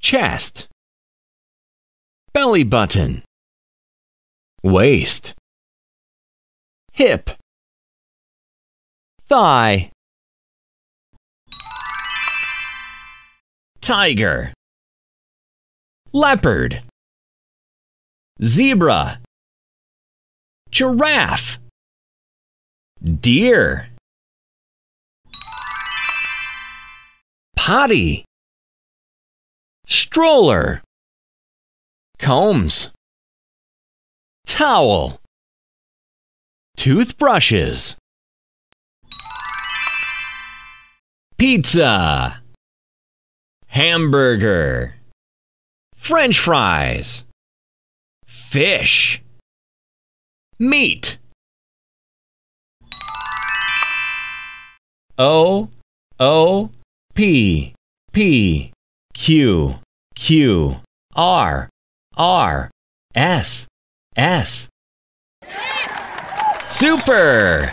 chest, belly button, waist, hip, thigh, tiger, leopard, zebra, giraffe, deer, potty, stroller, combs, towel, toothbrushes, pizza, hamburger, French fries, fish, meat. O, O, P, P, Q, Q, R, R, S, S. Super!